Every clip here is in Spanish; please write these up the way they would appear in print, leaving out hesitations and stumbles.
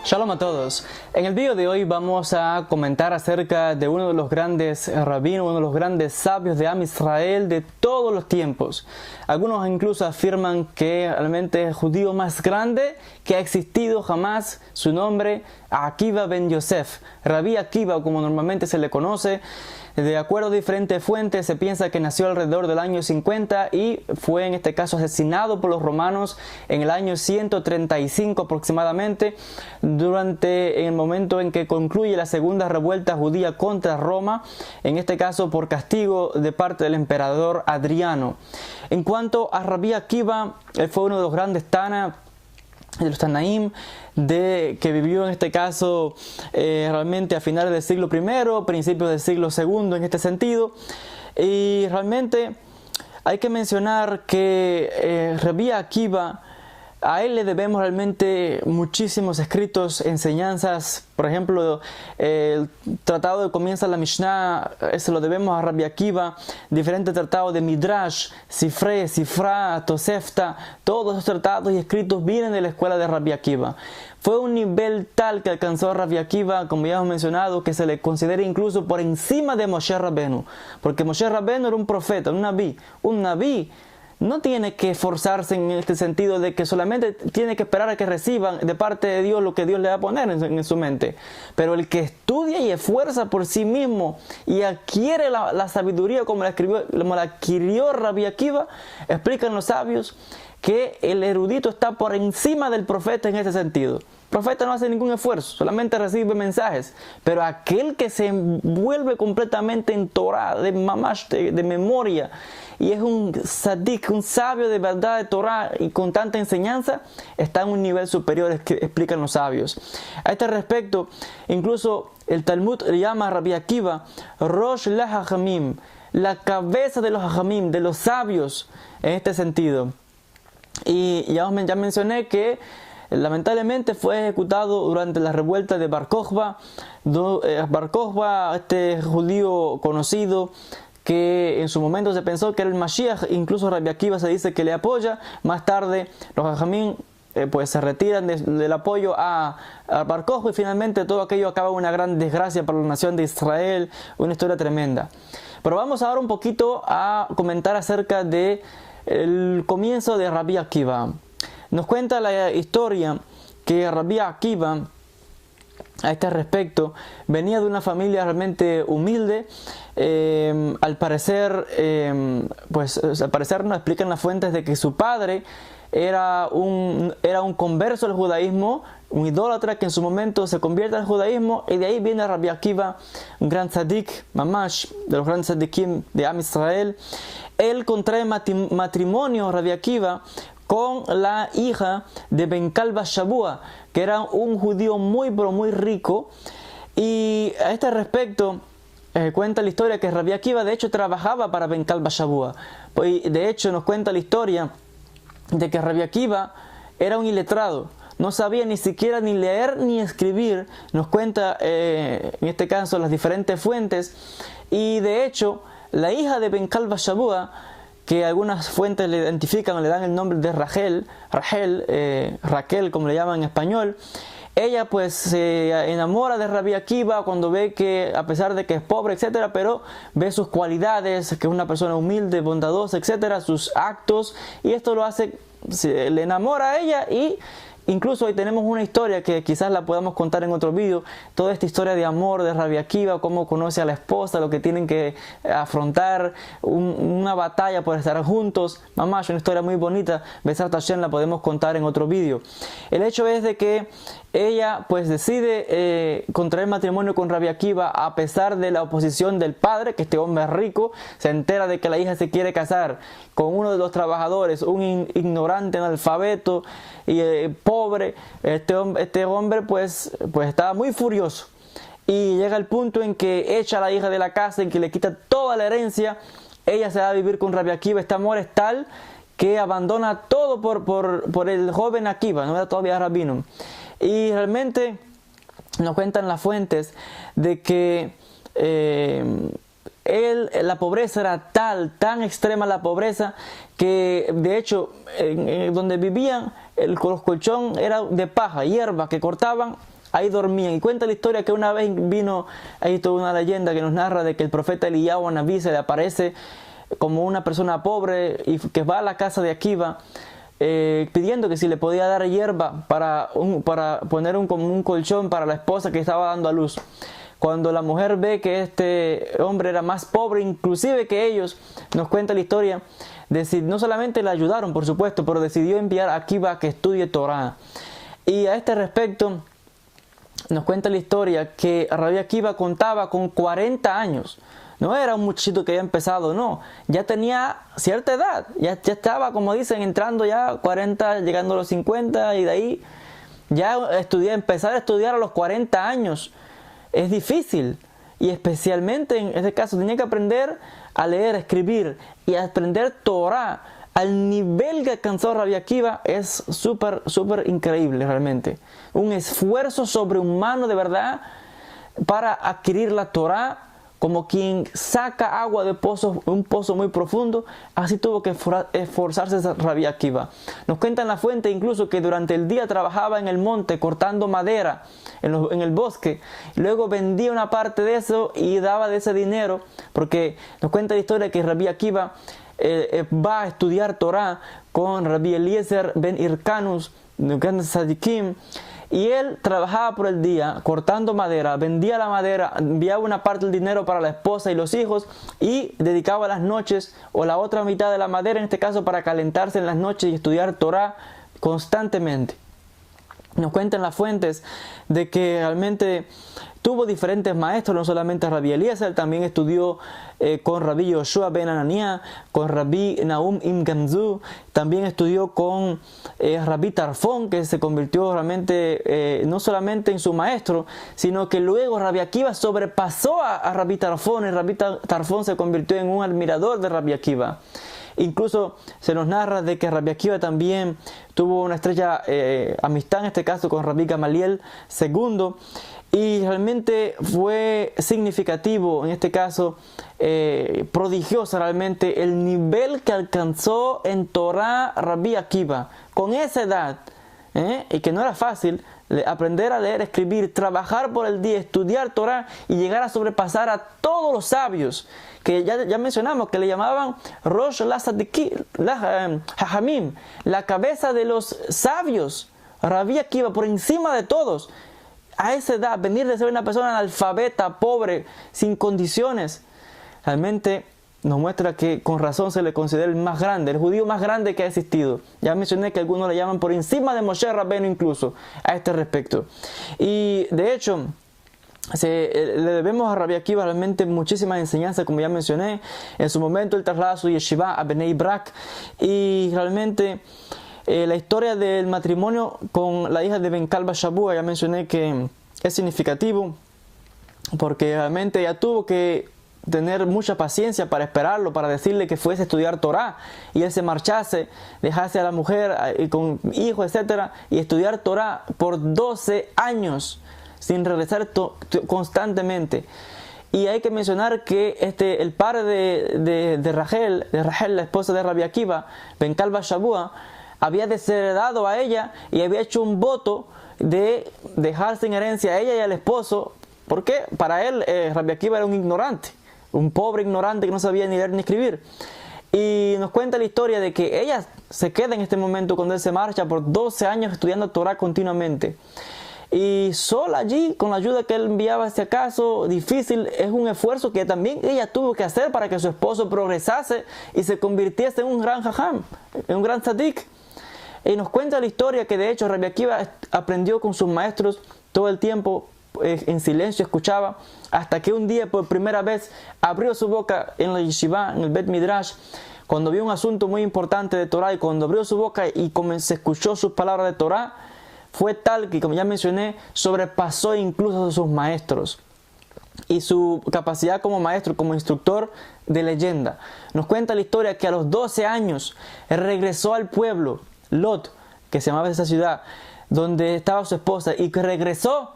Shalom a todos. En el video de hoy vamos a comentar acerca de uno de los grandes rabinos, uno de los grandes sabios de Am Israel de todos los tiempos. Algunos incluso afirman que realmente es el judío más grande que ha existido jamás. Su nombre, Akiva ben Yosef, Rabí Akiva como normalmente se le conoce. De acuerdo a diferentes fuentes, se piensa que nació alrededor del año 50 y fue en este caso asesinado por los romanos en el año 135 aproximadamente, durante el momento en que concluye la segunda revuelta judía contra Roma, en este caso por castigo de parte del emperador Adriano. En cuanto a Rabí Akiva, él fue uno de los grandes de los Tanaim, que vivió en este caso realmente a finales del siglo I, principios del siglo II en este sentido. Y realmente hay que mencionar que Rabí Akiva, a él le debemos realmente muchísimos escritos, enseñanzas. Por ejemplo, el tratado que comienza la Mishnah, se lo debemos a Rabí Akiva. Diferentes tratados de Midrash, Sifra, Tosefta, todos esos tratados y escritos vienen de la escuela de Rabí Akiva. Fue un nivel tal que alcanzó a Rabí Akiva, como ya hemos mencionado, que se le considera incluso por encima de Moshe Rabbenu, porque Moshe Rabbenu era un profeta, un nabí. No tiene que esforzarse en este sentido de que solamente tiene que esperar a que reciban de parte de Dios lo que Dios le va a poner en su mente. Pero el que estudia y esfuerza por sí mismo y adquiere la sabiduría como la adquirió Rabí Akiva, explican los sabios que el erudito está por encima del profeta en ese sentido. El profeta no hace ningún esfuerzo, solamente recibe mensajes. Pero aquel que se envuelve completamente en Torah, de mamash, de memoria, y es un sadik, un sabio de verdad de Torah y con tanta enseñanza, está en un nivel superior, que explican los sabios. A este respecto, incluso el Talmud llama a Rabí Akiva Rosh LaHachamim, la cabeza de los Hachamim, de los sabios en este sentido. Y ya mencioné que lamentablemente fue ejecutado durante la revuelta de Bar Kokhba. Bar Kokhba, este judío conocido que en su momento se pensó que era el Mashiach, incluso Rabí Akiva se dice que le apoya. Más tarde los Jajamín pues se retiran del apoyo a Bar Kokhba y finalmente todo aquello acaba en una gran desgracia para la nación de Israel, una historia tremenda. Pero vamos ahora un poquito a comentar acerca de el comienzo de Rabí Akiva. Nos cuenta la historia que Rabí Akiva, a este respecto, venía de una familia realmente humilde. Al parecer nos explican las fuentes de que su padre era un converso al judaísmo, un idólatra que en su momento se convierte al judaísmo, y de ahí viene Rabí Akiva, un gran tzadik, mamash, de los grandes tzadikim de Am Israel. Él contrae matrimonio, Rabí Akiva, con la hija de Ben Kalba Shabua, que era un judío muy rico. Y a este respecto cuenta la historia que Rabí Akiva de hecho trabajaba para Ben Kalba Shabua. De hecho nos cuenta la historia de que Rabí Akiva era un iletrado, no sabía ni siquiera ni leer ni escribir. Nos cuenta en este caso las diferentes fuentes. Y de hecho la hija de Ben Kalba Shabua, que algunas fuentes le identifican, le dan el nombre de Raquel, como le llaman en español. Ella pues se enamora de Rabí Akiva cuando ve que, a pesar de que es pobre, etcétera, pero ve sus cualidades, que es una persona humilde, bondadosa, etcétera, sus actos, y esto lo hace, le enamora a ella. Y incluso hoy tenemos una historia que quizás la podamos contar en otro vídeo, toda esta historia de amor de Rabí Akiva, cómo conoce a la esposa, lo que tienen que afrontar, una batalla por estar juntos. Mamá, es una historia muy bonita, Besar Tashem, la podemos contar en otro vídeo. El hecho es de que ella pues decide contraer matrimonio con Rabí Akiva a pesar de la oposición del padre, que este hombre es rico, se entera de que la hija se quiere casar con uno de los trabajadores, un ignorante, analfabeto y pobre. Este hombre pues estaba muy furioso y llega el punto en que echa a la hija de la casa, en que le quita toda la herencia. Ella se va a vivir con Rabí Akiva. Este amor es tal que abandona todo por el joven Akiva, no era todavía rabino. Y realmente nos cuentan las fuentes de que la pobreza era tan extrema la pobreza, que de hecho donde vivían los colchón era de paja, hierba que cortaban, ahí dormían. Y cuenta la historia que una vez vino, hay toda una leyenda que nos narra de que el profeta Eliyahu Anabí se le aparece como una persona pobre y que va a la casa de Akiva pidiendo que si le podía dar hierba para poner como un colchón para la esposa que estaba dando a luz. Cuando la mujer ve que este hombre era más pobre inclusive que ellos, nos cuenta la historia, no solamente le ayudaron por supuesto, pero decidió enviar a Akiva a que estudie Torah. Y a este respecto nos cuenta la historia que Rabbi Akiva contaba con 40 años. No era un muchachito que había empezado, no. Ya tenía cierta edad. Ya estaba, como dicen, entrando ya a 40, llegando a los 50 y de ahí ya empezar a estudiar a los 40 años. Es difícil. Y especialmente en este caso tenía que aprender a leer, a escribir y a aprender Torah. Al nivel que alcanzó Rabbi Akiva es súper increíble realmente. Un esfuerzo sobrehumano de verdad para adquirir la Torah. Como quien saca agua de un pozo muy profundo, así tuvo que esforzarse Rabbi Akiva. Nos cuenta en la fuente incluso que durante el día trabajaba en el monte cortando madera en el bosque. Luego vendía una parte de eso y daba de ese dinero, porque nos cuenta la historia que Rabbi Akiva va a estudiar Torah con Rabbi Eliezer ben Hirkanus, de grandes Sadikim. Y él trabajaba por el día cortando madera, vendía la madera, enviaba una parte del dinero para la esposa y los hijos y dedicaba las noches o la otra mitad de la madera en este caso para calentarse en las noches y estudiar Torah constantemente. Nos cuentan las fuentes de que realmente tuvo diferentes maestros, no solamente Rabbi Eliezer, también estudió con Rabbi Yoshua ben Anania, con Rabbi Nahum Im Gamzu, también estudió con Rabbi Tarfón, que se convirtió realmente no solamente en su maestro, sino que luego Rabbi Akiva sobrepasó a Rabbi Tarfón y Rabbi Tarfón se convirtió en un admirador de Rabbi Akiva. Incluso se nos narra de que Rabbi Akiva también tuvo una estrecha amistad, en este caso con Rabbi Gamaliel II, y realmente fue significativo, en este caso prodigioso realmente el nivel que alcanzó en Torah Rabbi Akiva con esa edad, y que no era fácil aprender a leer, escribir, trabajar por el día, estudiar Torah y llegar a sobrepasar a todos los sabios que ya mencionamos, que le llamaban Rosh Hajamim, la cabeza de los sabios. Rabbi Akiva por encima de todos. A esa edad, venir de ser una persona analfabeta, pobre, sin condiciones, realmente nos muestra que con razón se le considera el más grande, el judío más grande que ha existido. Ya mencioné que algunos le llaman por encima de Moshe Rabbeinu incluso a este respecto. Y de hecho, le debemos a Rabbi Akiva realmente muchísimas enseñanzas, como ya mencioné. En su momento él traslada su yeshiva a Bnei Brak y realmente la historia del matrimonio con la hija de Ben Kalba Shabua, ya mencioné que es significativo porque realmente ella tuvo que tener mucha paciencia para esperarlo, para decirle que fuese a estudiar Torah y él se marchase, dejase a la mujer con hijos, etcétera, y estudiar Torah por 12 años sin regresar constantemente. Y hay que mencionar que el padre de Rachel, la esposa de Rabbi Akiva, Ben Kalba Shabua, había desheredado a ella y había hecho un voto de dejar sin herencia a ella y al esposo, porque para él Rabbi Akiva era un ignorante, un pobre ignorante que no sabía ni leer ni escribir. Y nos cuenta la historia de que ella se queda en este momento cuando él se marcha por 12 años estudiando Torah continuamente. Y sola allí, con la ayuda que él enviaba, si acaso difícil, es un esfuerzo que también ella tuvo que hacer para que su esposo progresase y se convirtiese en un gran jajam, en un gran tzadik. Y nos cuenta la historia que de hecho Rabbi Akiva aprendió con sus maestros todo el tiempo, en silencio escuchaba, hasta que un día por primera vez abrió su boca en la yeshiva, en el Bet Midrash, cuando vio un asunto muy importante de Torah, y cuando abrió su boca y se escuchó sus palabras de Torah, fue tal que, como ya mencioné, sobrepasó incluso a sus maestros y su capacidad como maestro, como instructor de leyenda. Nos cuenta la historia que a los 12 años regresó al pueblo Lot, que se llamaba esa ciudad, donde estaba su esposa, y que regresó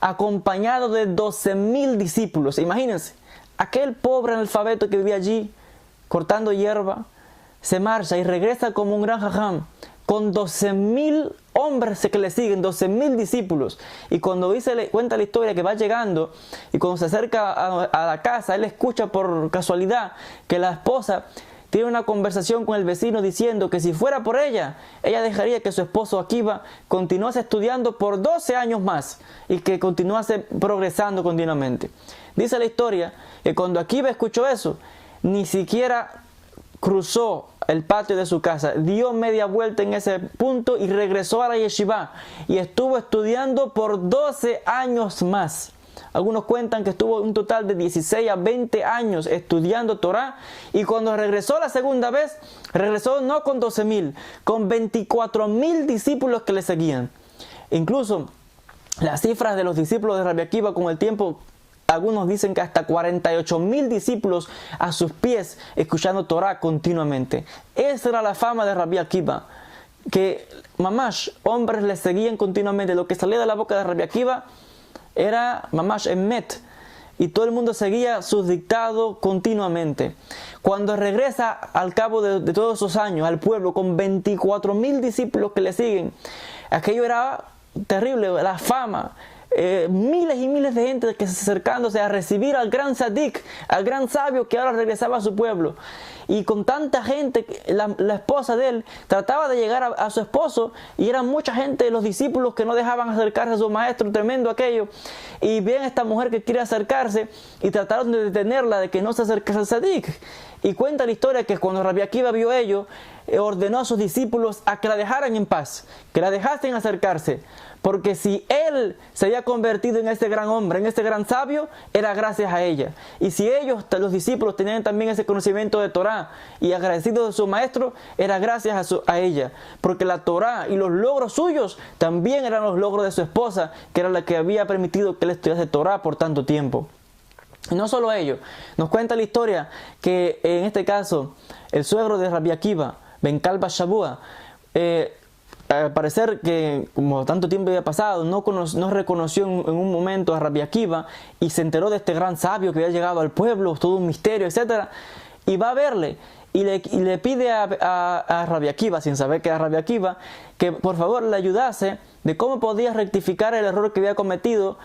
acompañado de 12,000 discípulos. Imagínense, aquel pobre analfabeto que vivía allí cortando hierba, se marcha y regresa como un gran jajam, con 12.000 hombres que le siguen, 12.000 discípulos. Y cuando cuenta la historia que va llegando y cuando se acerca a la casa, él escucha por casualidad que la esposa tiene una conversación con el vecino diciendo que si fuera por ella, ella dejaría que su esposo Akiva continuase estudiando por 12 años más y que continuase progresando continuamente. Dice la historia que cuando Akiva escuchó eso, ni siquiera cruzó el patio de su casa, dio media vuelta en ese punto y regresó a la yeshiva y estuvo estudiando por 12 años más. Algunos cuentan que estuvo un total de 16 a 20 años estudiando Torah, y cuando regresó la segunda vez, regresó no con 12.000, con 24.000 discípulos que le seguían. Incluso las cifras de los discípulos de Rabbi Akiva con el tiempo, algunos dicen que hasta 48.000 discípulos a sus pies escuchando Torah continuamente. Esa era la fama de Rabbi Akiva, que mamash, hombres le seguían continuamente. Lo que salía de la boca de Rabbi Akiva era mamash emet, y todo el mundo seguía sus dictados continuamente. Cuando regresa al cabo de todos esos años al pueblo con 24.000 discípulos que le siguen, aquello era terrible, la fama. Miles y miles de gente que se acercándose a recibir al gran Sadik, al gran sabio que ahora regresaba a su pueblo. Y con tanta gente, la esposa de él trataba de llegar a su esposo, y era mucha gente, los discípulos, que no dejaban acercarse a su maestro, tremendo aquello. Y ven a esta mujer que quiere acercarse y trataron de detenerla, de que no se acercase al Sadik. Y cuenta la historia que cuando Rabbi Akiva vio ello, ordenó a sus discípulos a que la dejaran en paz, que la dejasen acercarse, porque si él se había convertido en este gran hombre, en este gran sabio, era gracias a ella. Y si ellos, los discípulos, tenían también ese conocimiento de Torah y agradecidos de su maestro, era gracias a ella, porque la Torah y los logros suyos también eran los logros de su esposa, que era la que había permitido que él estudiase Torah por tanto tiempo. Y no solo ello, nos cuenta la historia que en este caso el suegro de Rabbi Akiva, Ben Kalba Shabua, al parecer que como tanto tiempo había pasado, no reconoció en un momento a Rabbi Akiva, y se enteró de este gran sabio que había llegado al pueblo, todo un misterio, etc. Y va a verle y le pide a Rabbi Akiva, sin saber que era Rabbi Akiva, que por favor le ayudase de cómo podía rectificar el error que había cometido.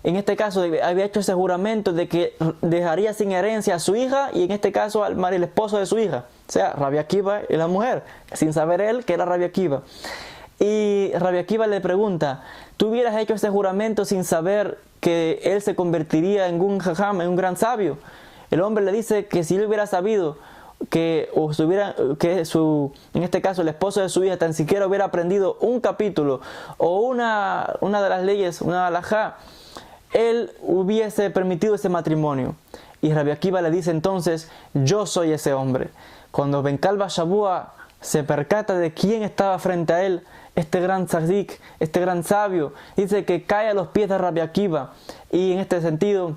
En este caso había hecho ese juramento de que dejaría sin herencia a su hija, y en este caso al el esposo de su hija, o sea, Rabbi Akiva y la mujer, sin saber él que era Rabbi Akiva. Y Rabbi Akiva le pregunta: ¿tú hubieras hecho ese juramento sin saber que él se convertiría en un jajam, en un gran sabio? El hombre le dice que si él hubiera sabido que en este caso el esposo de su hija tan siquiera hubiera aprendido un capítulo o una de las leyes, una halajá, él hubiese permitido ese matrimonio. Y Rabbi Akiva le dice entonces: yo soy ese hombre. Cuando Ben Kalba Shabua se percata de quién estaba frente a él, este gran tzadik, este gran sabio, dice que cae a los pies de Rabbi Akiva, y en este sentido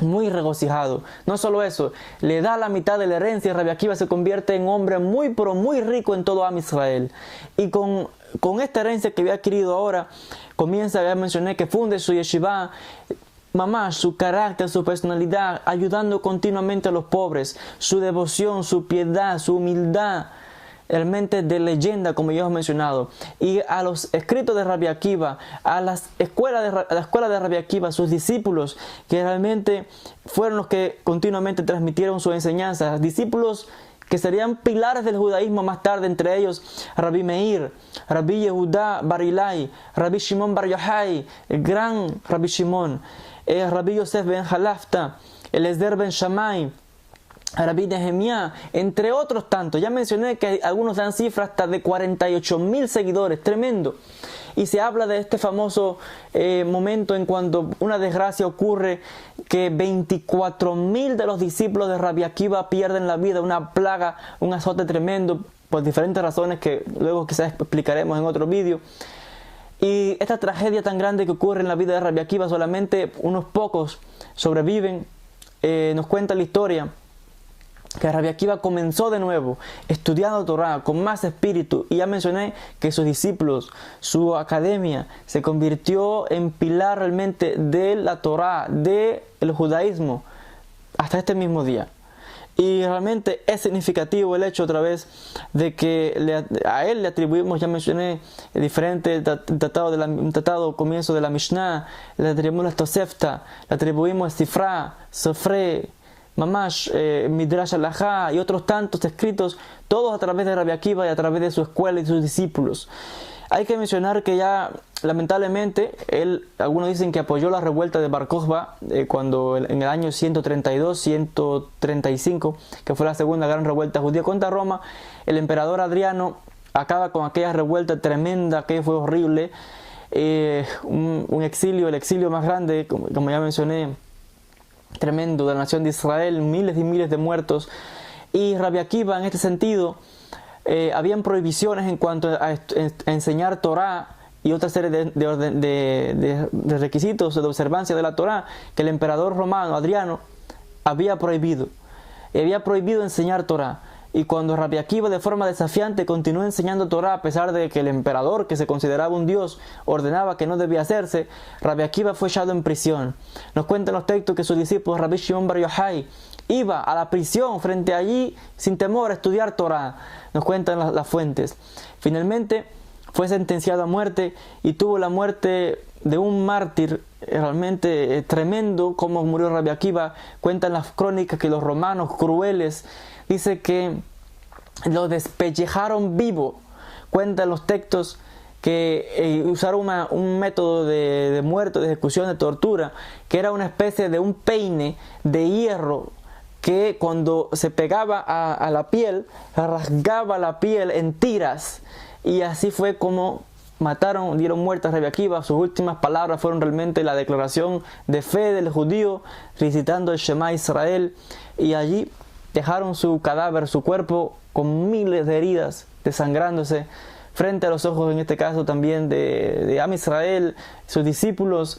muy regocijado. No solo eso, le da la mitad de la herencia, y Rabbi Akiva se convierte en hombre muy pero muy rico en todo Am Israel. Y con esta herencia que había adquirido ahora, comienza, ya mencioné, que funde su yeshiva, mamá, su carácter, su personalidad, ayudando continuamente a los pobres, su devoción, su piedad, su humildad, realmente de leyenda, como ya hemos mencionado. Y a los escritos de Rabbi Akiva, a la escuela de Rabbi Akiva, sus discípulos, que realmente fueron los que continuamente transmitieron su enseñanza, discípulos que serían pilares del judaísmo más tarde, entre ellos Rabbi Meir, Rabbi Yehuda Bar Ilai, Rabbi Shimon Bar Yochai, el gran Rabbi Shimon, Rabbi Yosef ben Halafta, Eliezer ben Shammai, Rabbi Nehemiah, entre otros tantos. Ya mencioné que algunos dan cifras hasta de 48.000 seguidores, tremendo. Y se habla de este famoso momento en cuando una desgracia ocurre, que 24.000 de los discípulos de Rabbi Akiva pierden la vida, una plaga, un azote tremendo, por diferentes razones que luego quizás explicaremos en otro vídeo. Y esta tragedia tan grande que ocurre en la vida de Rabbi Akiva, solamente unos pocos sobreviven. Nos cuenta la historia que Rabbi Akiva comenzó de nuevo estudiando Torah con más espíritu, y ya mencioné que sus discípulos, su academia, se convirtió en pilar realmente de la Torah, del judaísmo, hasta este mismo día. Y realmente es significativo el hecho otra vez de que a él le atribuimos, ya mencioné, diferentes un tratado comienzo de la Mishnah, le atribuimos la Tosefta, le atribuimos Sifra, Sofre, Mamash, Midrash Alajá y otros tantos escritos, todos a través de Rabbi Akiva y a través de su escuela y sus discípulos. Hay que mencionar que ya lamentablemente algunos dicen que apoyó la revuelta de Bar Kokhba cuando en el año 132-135, que fue la segunda gran revuelta judía contra Roma. El emperador Adriano acaba con aquella revuelta tremenda, que fue horrible, un exilio, el exilio más grande, como ya mencioné, tremendo, de la nación de Israel, miles y miles de muertos. Y Rabbi Akiva, en este sentido, habían prohibiciones en cuanto a enseñar Torah y otra serie de requisitos de observancia de la Torah que el emperador romano Adriano había prohibido. Había prohibido enseñar Torah. Y cuando Rabbi Akiva de forma desafiante continuó enseñando Torah a pesar de que el emperador, que se consideraba un dios, ordenaba que no debía hacerse, Rabbi Akiva fue echado en prisión. Nos cuentan los textos que su discípulo Rabbi Shimon Bar Yochai iba a la prisión frente allí sin temor a estudiar Torah. Nos cuentan las fuentes. Finalmente fue sentenciado a muerte y tuvo la muerte de un mártir realmente tremendo, como murió Rabbi Akiva. Cuentan las crónicas que los romanos crueles, dice que lo despellejaron vivo. Cuentan los textos que usaron un método de muerte, de ejecución, de tortura, que era una especie de un peine de hierro que cuando se pegaba a la piel, rasgaba la piel en tiras. Y así fue como dieron muerte a Rabbi Akiva. Sus últimas palabras fueron realmente la declaración de fe del judío, recitando el Shema Israel. Y allí dejaron su cadáver, su cuerpo, con miles de heridas, desangrándose, frente a los ojos, en este caso también de Am Israel, sus discípulos.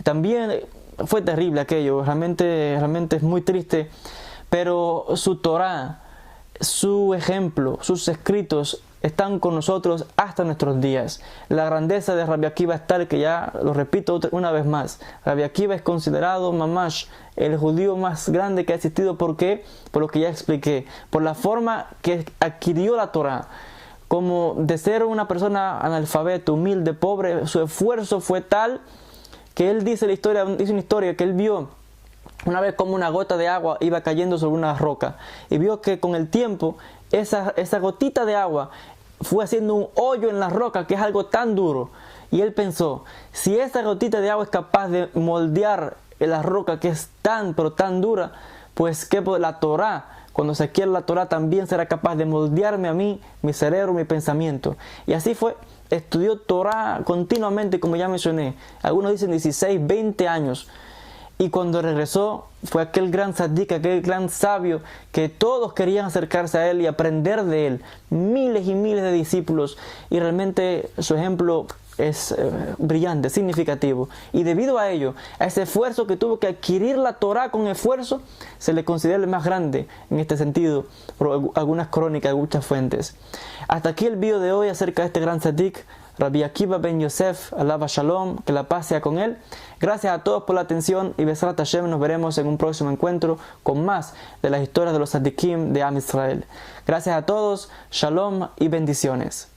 También fue terrible aquello, realmente es muy triste. Pero su Torah, su ejemplo, sus escritos están con nosotros hasta nuestros días. La grandeza de Rabbi Akiva es tal que, ya lo repito una vez más, Rabbi Akiva es considerado mamash el judío más grande que ha existido. ¿Por qué? Por lo que ya expliqué, por la forma que adquirió la Torah. Como de ser una persona analfabeta, humilde, pobre, su esfuerzo fue tal que él dice una historia que él vio una vez como una gota de agua iba cayendo sobre una roca, y vio que con el tiempo esa gotita de agua fue haciendo un hoyo en la roca, que es algo tan duro. Y él pensó, si esa gotita de agua es capaz de moldear la roca, que es pero tan dura, pues que la Torah, cuando se adquiere la Torah, también será capaz de moldearme a mí, mi cerebro, mi pensamiento. Y así fue. Estudió Torah continuamente, como ya mencioné. Algunos dicen 16, 20 años. Y cuando regresó, fue aquel gran tzadik, aquel gran sabio, que todos querían acercarse a él y aprender de él. Miles y miles de discípulos. Y realmente su ejemplo es brillante, significativo. Y debido a ello, a ese esfuerzo que tuvo que adquirir la Torah con esfuerzo, se le considera el más grande en este sentido, por algunas crónicas, muchas fuentes. Hasta aquí el video de hoy acerca de este gran tzadik, Rabbi Akiva ben Yosef, alaba Shalom, que la paz sea con él. Gracias a todos por la atención y Besrat Hashem, nos veremos en un próximo encuentro con más de las historias de los tzadikim de Am Israel. Gracias a todos, Shalom y bendiciones.